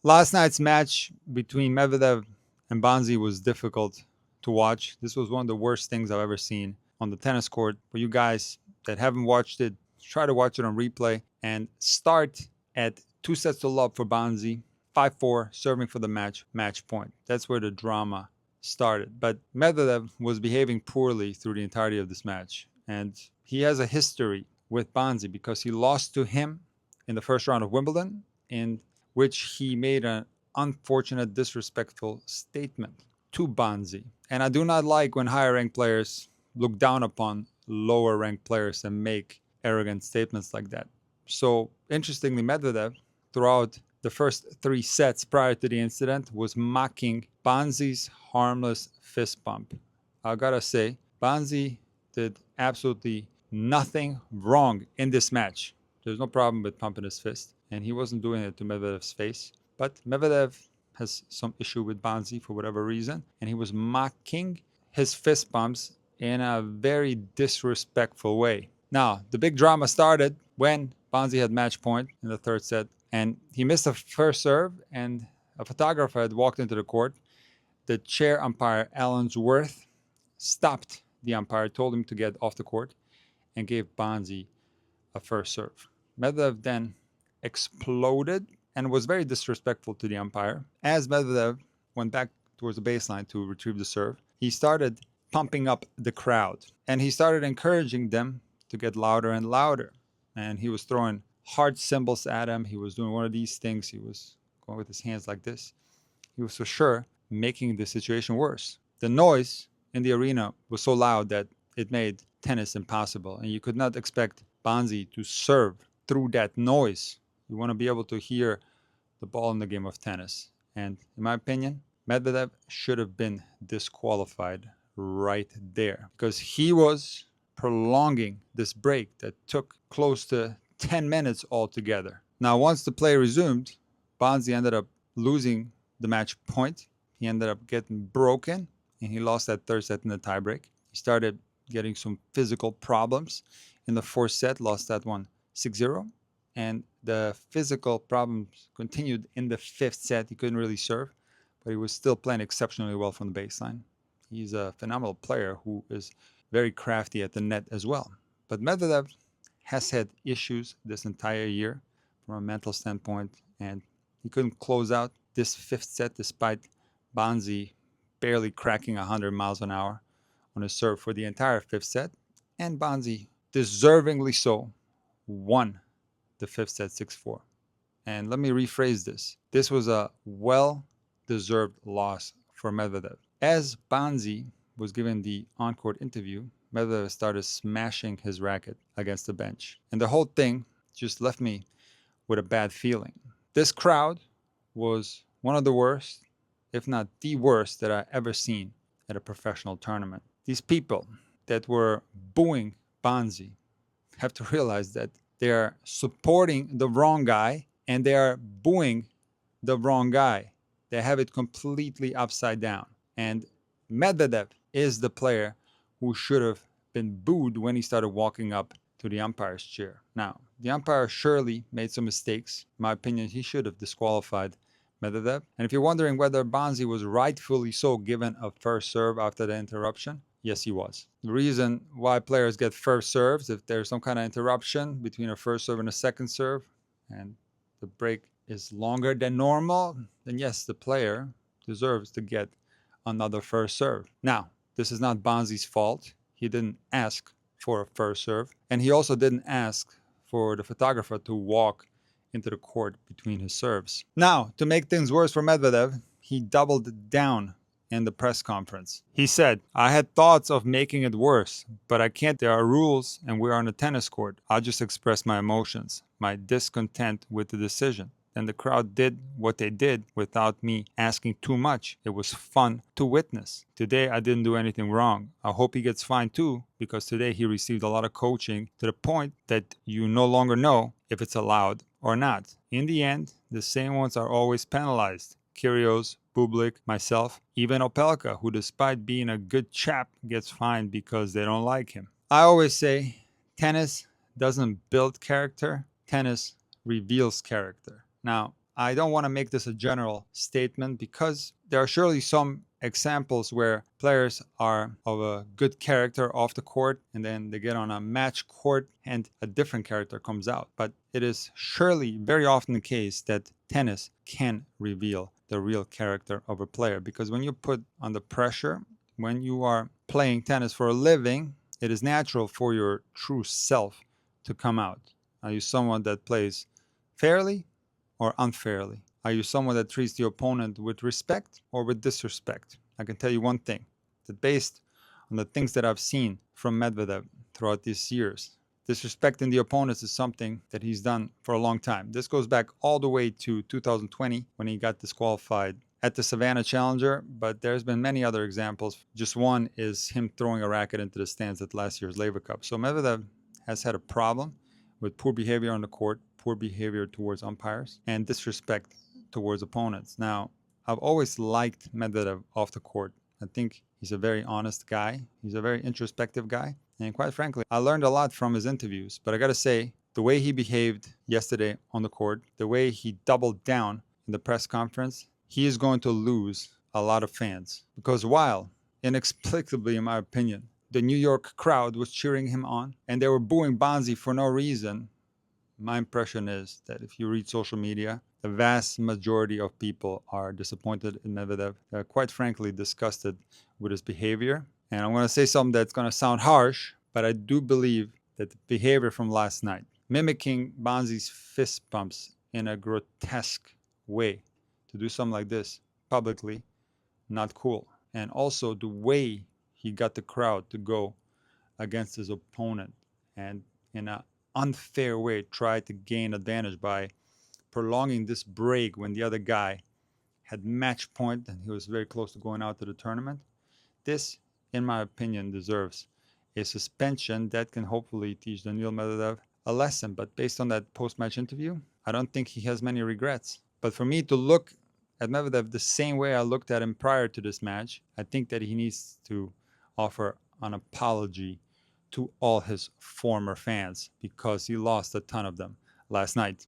Last night's match between Medvedev and Bonzi was difficult to watch. This was one of the worst things I've ever seen on the tennis court. For you guys that haven't watched it, try to watch it on replay and start at 2-0 for Bonzi, 5-4, serving for the match point. That's where the drama started. But Medvedev was behaving poorly through the entirety of this match. And he has a history with Bonzi because he lost to him in the first round of Wimbledon, in which he made an unfortunate, disrespectful statement to Bonzi. And I do not like when higher ranked players look down upon lower ranked players and make arrogant statements like that. So, interestingly, Medvedev, throughout the first 3 sets prior to the incident, was mocking Bonzi's harmless fist bump. I gotta say, Bonzi did absolutely nothing wrong in this match. There's no problem with pumping his fist, and he wasn't doing it to Medvedev's face. But Medvedev has some issue with Bonzi for whatever reason, and he was mocking his fist bumps in a very disrespectful way. Now, the big drama started when Bonzi had match point in the third set, and he missed the first serve, and a photographer had walked into the court. The chair umpire, Allensworth, stopped the umpire, told him to get off the court, and gave Bonzi a first serve. Medvedev then exploded and was very disrespectful to the umpire. As Medvedev went back towards the baseline to retrieve the serve, he started pumping up the crowd, and he started encouraging them to get louder and louder. And he was throwing hard cymbals at him. He was doing one of these things. He was going with his hands like this. He was for sure making the situation worse. The noise in the arena was so loud that it made tennis impossible, and you could not expect Bonzi to serve through that noise. You want to be able to hear the ball in the game of tennis. And in my opinion, Medvedev should have been disqualified right there because he was prolonging this break that took close to 10 minutes altogether. Now, once the play resumed, Bonzi ended up losing the match point. He ended up getting broken, and he lost that third set in the tiebreak. He started getting some physical problems in the fourth set, lost that one 6-0. And the physical problems continued in the fifth set. He couldn't really serve, but he was still playing exceptionally well from the baseline. He's a phenomenal player who is very crafty at the net as well. But Medvedev has had issues this entire year from a mental standpoint, and he couldn't close out this fifth set despite Bonzi barely cracking 100 miles an hour on his serve for the entire fifth set. And Bonzi, deservingly so, won the fifth set 6-4. And let me rephrase this. This was a well-deserved loss for Medvedev. As Bonzi was given the on-court interview, Medvedev started smashing his racket against the bench. And the whole thing just left me with a bad feeling. This crowd was one of the worst, if not the worst, that I ever seen at a professional tournament. These people that were booing Bonzi have to realize that they are supporting the wrong guy and they are booing the wrong guy. They have it completely upside down. And Medvedev is the player who should have been booed when he started walking up to the umpire's chair. Now, the umpire surely made some mistakes. In my opinion, he should have disqualified Medvedev. And if you're wondering whether Bonzi was rightfully so given a first serve after the interruption, yes, he was. The reason why players get first serves, if there's some kind of interruption between a first serve and a second serve, and the break is longer than normal, then yes, the player deserves to get another first serve. Now, this is not Bonzi's fault. He didn't ask for a first serve, and he also didn't ask for the photographer to walk into the court between his serves. Now, to make things worse for Medvedev, he doubled down in the press conference. He said, "I had thoughts of making it worse, but I can't. There are rules and we're on a tennis court. I'll just express my emotions, my discontent with the decision." And the crowd did what they did without me asking too much. It was fun to witness. Today, I didn't do anything wrong. I hope he gets fined too, because today he received a lot of coaching to the point that you no longer know if it's allowed or not. In the end, the same ones are always penalized. Kyrgios, Bublik, myself, even Opelka, who despite being a good chap gets fined because they don't like him. I always say tennis doesn't build character, tennis reveals character. Now, I don't want to make this a general statement because there are surely some examples where players are of a good character off the court and then they get on a match court and a different character comes out. But it is surely very often the case that tennis can reveal the real character of a player, because when you put under pressure, when you are playing tennis for a living, it is natural for your true self to come out. Are you someone that plays fairly or unfairly? Are you someone that treats the opponent with respect or with disrespect? I can tell you one thing, that based on the things that I've seen from Medvedev throughout these years, disrespecting the opponents is something that he's done for a long time. This goes back all the way to 2020 when he got disqualified at the Savannah Challenger, but there's been many other examples. Just one is him throwing a racket into the stands at last year's Laver Cup. So Medvedev has had a problem with poor behavior on the court, poor behavior towards umpires, and disrespect towards opponents. Now, I've always liked Medvedev off the court. I think he's a very honest guy. He's a very introspective guy. And quite frankly, I learned a lot from his interviews. But I got to say, the way he behaved yesterday on the court, the way he doubled down in the press conference, he is going to lose a lot of fans. Because while, inexplicably in my opinion, the New York crowd was cheering him on and they were booing Bonzi for no reason, my impression is that if you read social media, the vast majority of people are disappointed in Medvedev. They're quite frankly disgusted with his behavior. And I'm going to say something that's going to sound harsh, but I do believe that the behavior from last night, mimicking Bonzi's fist pumps in a grotesque way, to do something like this publicly, not cool. And also the way he got the crowd to go against his opponent and in an unfair way tried to gain advantage by prolonging this break when the other guy had match point and he was very close to going out to the tournament. This, in my opinion, deserves a suspension that can hopefully teach Daniil Medvedev a lesson. But based on that post-match interview, I don't think he has many regrets. But for me to look at Medvedev the same way I looked at him prior to this match, I think that he needs to offer an apology to all his former fans because he lost a ton of them last night.